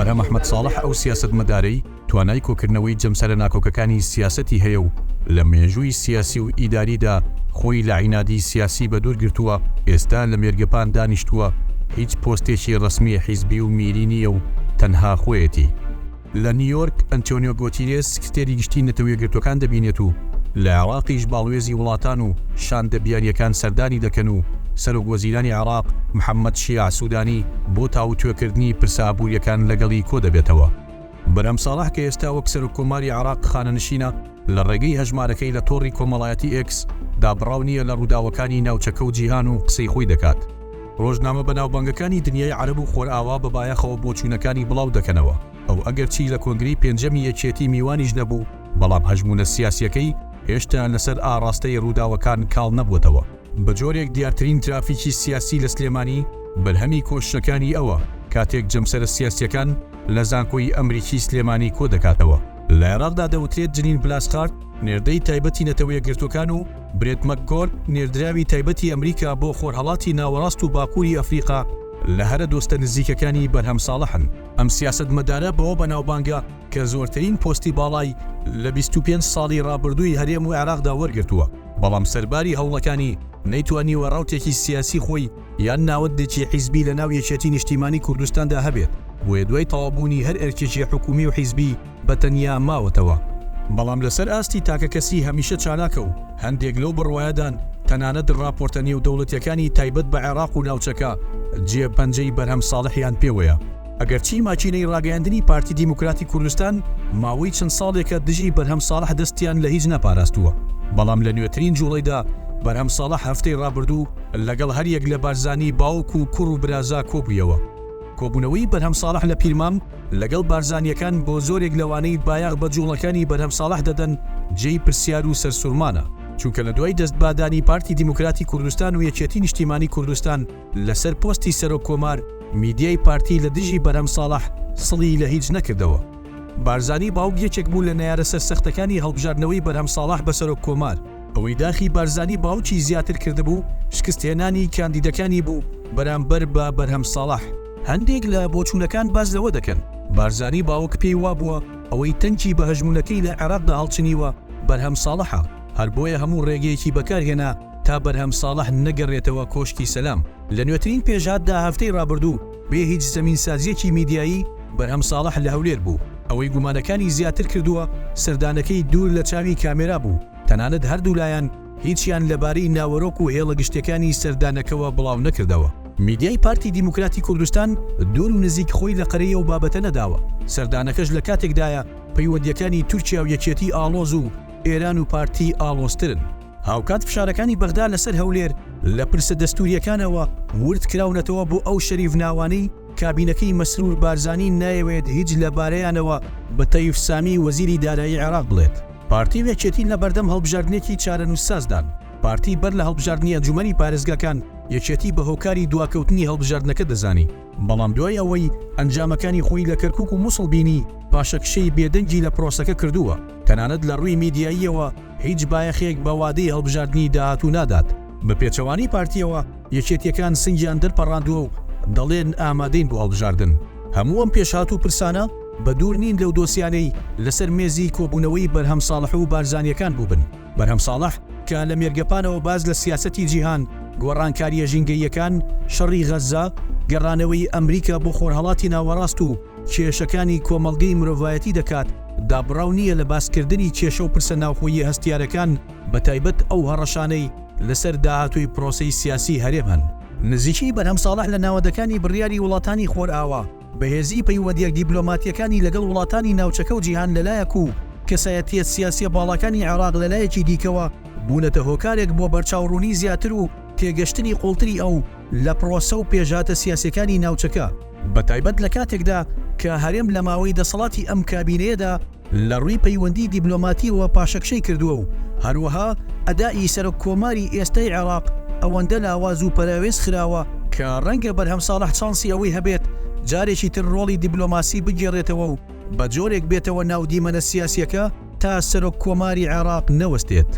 بەرهەم ئەحمەد ساڵح ئەو سیاسەتمەدارەی توانای کۆکردنەوەی جەمسەرە ناکۆکەکانی سیاسەتی هەیە و لە مێژووی سیاسی و ئیداریدا خۆی لە عینادی سیاسی بە دوور گرتووە، ئێستا لە مێرگەپان دانیشتووە، هیچ پۆستێکی ڕسمی حیزبی و میری نییە و تەنها خۆیەتی. لە نیویۆرک ئەنتۆنیۆ گۆتیرێس سکرتێری گشتی نەتەوە گرتوەکان دەبینێت و لە عێراقیش باڵوێزی وڵاتان و شاندەبیاریەکان سەردانی دەکەن و سەرۆکوەزیرانی عێراق محەممەد شیع سوودانی بۆ تاوتوێکردنی پرسابووریەکان لەگەڵی کۆ دەبێتەوە. بەرهەم ساڵح کە ئێستا وەک سەرۆککۆماری عێراق خانەنشینە لە ڕێگەی هەژمارەکەی لە تۆڕی کۆمەڵایەتی ئێکس دابڕاو نییە لە ڕووداوەکانی ناوچەکە و جیهان و قسەی خۆی دەکات. ڕۆژنامە بەناوبانگەکانی دنیای عەرەب و خۆرئاوا بەبایەخەوە بۆچوونەکانی بڵاو دەکەنەوە، ئەو ئەگەرچی لە کۆنگری پێنجەمی یەکێتی میوانیش نەبوو، بەڵام هەژمونە سیاسیەکەی هێشتا لەسەر ئاڕاستەی ڕووداوەکان کاڵ نەبووتەوە. بە جۆرێک دیارترین ترافیکی سیاسی لە سلێمانی بەرهەمی کۆشتەکانی ئەوە کاتێک جەمسەرە سیاسیەکان لە زانکۆی ئەمریکی سلێمانی کۆ دەکاتەوە. لە عێراقدا دەوترێت جنین بلاسخارد نێردەی تایبەتی نەتەوەیە گرتوەکان و برێت مەکگۆرد نێردراوی تایبەتی ئەمریکا بۆ خۆرهەڵاتی ناوەڕاست و باکووری ئەفریقا لە هەرە دۆستە نزیکەکانی بەرهەم ساڵحن. ئەم سیاسەتمەدارە بەوە بەناوبانگە کە زۆرترین پۆستی باڵای لە 25 ساڵی ڕابردووی هەرێم و عێراقدا وەرگرتووە، بەڵام سەرباری هەوڵەکانی نەیتوانیوە ڕاوتێکی سیاسی خۆی یان ناوەندێکی حیزبی لە ناو یەکێتی نیشتیمانی کوردستاندا هەبێت، بۆیە دوای تەوابوونی هەر ئەرکێکی حکومی و حیزبی بەتەنیا ماوەتەوە. بەڵام لەسەر ئاستی تاکە کەسی هەمیشە چالاکە و هەندێک لەو بڕوایەدان تەنانەت ڕاپۆرتە نێودەوڵەتیەکانی تایبەت بە عێراق و ناوچەکە جێپەنجەی بەرهەم ساڵحیان پێوەیە. ئەگەرچی ماچینەی ڕاگەیاندنی پارتی دیموکراتی کوردستان ماوەی چەند ساڵێکە دژی بەرهەم ساڵح دەستیان لە هیچ نەپاراستووە، بەڵام لە نوێترین جوڵەیدا بەرهەم ساڵح هەفتەی ڕابردوو لەگەڵ هەریەک لە بارزانی باوک و کوڕ و برازا کۆبوویەوە. کۆبوونەوەی بەرهەم ساڵح لە پیرمام لەگەڵ بارزانیەکان بۆ زۆرێک لەوانەی بایاغ بە جوڵەکانی بەرهەم ساڵح دەدەن جێی پرسیار و سەرسوورمانە، چونکە لە دوای دەستبادانی پارتی دیموکراتی کوردستان و یەکێتی نیشتیمانی کوردستان لەسەر پۆستی سەرۆک کۆمار میدیای پارتی لە دژی بەرهەم ساڵح سڵی لە هیچ نەکردەوە. بارزانی باوک یەکێک بوو لە نەیارە سەرسەختەکانی هەڵبژاردنەوەی بەرهەم ساڵح بە سەرۆک کۆمار، ئەوەی داخی بارزانی باوکی زیاتر کردبوو شکستهێنانی کاندیدەکانی بوو بەرامبەر بە بەرهەم ساڵح. هەندێک لە بۆچوونەکان باز لەوە دەکەن بارزانی باوک پێی وابووە ئەوەی تەنکی بە هەژمونەکەی لە عێراقدا هەڵچنیوە بەرهەم ساڵحە، هەر بۆیە هەموو ڕێگەیەکی بەکارهێنا تا بەرهەم ساڵح نەگەڕێتەوە کۆشکی سەلام. لە نوێترین پێشهاتدا هەفتەی ڕابردوو بێ هیچ زەمینسازیەکی میدیایی بەرهەم ساڵح لە هەولێر بوو، ئەوەی گومانەکانی زیاتر کردووە سەردانەکەی دوور لە چاوی کامێرا بوو، تەنانەت هەردوو لایەن هیچیان لەبارەی ناوەڕۆک و هێڵە گشتەکانی سەردانەکەوە بڵاو نەکردەوە. میدیای پارتی دیموکراتی کوردستان دوور و نزیک خۆی لە قەرەیە و بابەتە نەداوە، سەردانەکەش لە کاتێکدایە پەیوەندیەکانی تورکیا و یەکێتی ئاڵۆز و ئێران و پارتی ئاڵۆزترن. هاوکات فشارەکانی بەغدا لەسەر هەولێر لە پرسە دەستوریەکانەوە ورد کراونەتەوە بۆ ئەو شەریف ناوانەی کابینەکەی مەسرور بارزانی نایەوێت هیچ لەبارەیانەوە بە تەیف سامی وەزیری دارایی عێراق بڵێت. پارتی یەکێتی لە بەردەم هەڵبژاردنێکی چارەنووسسازدان، پارتی بەر لە هەڵبژاردننی ئەنجومەنی پارێزگاکان یەکێتی بە هۆکاری دواکەوتنی هەڵبژاردنەکە دەزانی، بەڵام دوای ئەوەی ئەنجامەکانی خۆی لە کەرکووک و مووسڵ بینی پاشەکشەی بێدەنگی لە پرۆسەکە کردووە، تەنانەت لە ڕووی میدیاییەوە هیچ بایەخێک بە وادەی هەڵبژاردننی داهاتوو نادات. بە پێچەوانی پارتیەوە یەکێتیەکان سنگیان دەرپەڕاندووە و دەڵێن ئامادەین بۆ هەڵبژاردن. هەموو ئەم پێشهاتوو پرسانە بە دوور نین لەو دۆسیانەی لەسەر مێزی کۆبوونەوەی بەرهەم ساڵح و بارزانیەکان بووبن. بەرهەم ساڵح کە لە مێرگەپانەوە باز لە سیاسەتی جیهان، گۆڕانکاریە ژینگەییەکان، شەڕی غەزا، گەڕانەوەی ئەمریکا بۆ خۆرهەڵاتی ناوەڕاست و کێشەکانی کۆمەڵگەی مرۆڤایەتی دەکات، دابڕاو نییە لە باسکردنی کێشە و پرسە ناوخۆیی هەستیارەکان بە تایبەت ئەو هەڕەشانەی لەسەر داهاتووی پرۆسەی سیاسی هەرێم هەن. نزیکی بەرهەم ساڵح لە ناوەندەکانی بڕیاری وڵاتانی خۆرئاوا بەهێزی پەیوەندیەک دیپلۆماتیەکانی لەگەڵ وڵاتانی ناوچەکە و جیهان لەلایەک و کەسایەتیە سیاسیە باڵەکانی عێراق لەلایەکی دیکەوە بوونەتە هۆکارێک بۆ بەرچاوڕوونی زیاتر و تێگەشتنی قوڵتری ئەو لە پرۆسە و پێژاتە سیاسیەکانی ناوچەکە، بە تایبەت لە کاتێکدا کە هەرێم لە ماوەی دەسەڵاتی ئەم کابینەیەدا لە ڕووی پەیوەندی دیپلۆماتیەوە پاشەکشەی کردووە و هەروەها ئەدای سەرۆک کۆماری ئێستای عێراق ئەوەندە لاواز و پەراوێز خراوە کە ڕەنگە بەرهەم ساڵح چانسی ئەوەی هەبێت جارێکی تر ڕۆڵی دیپلۆماسی بگێڕێتەوە و بە جۆرێک بێتەوە ناو دیمەنە سیاسیەکە تا سەرۆک کۆماری عێراق نەوەستێت.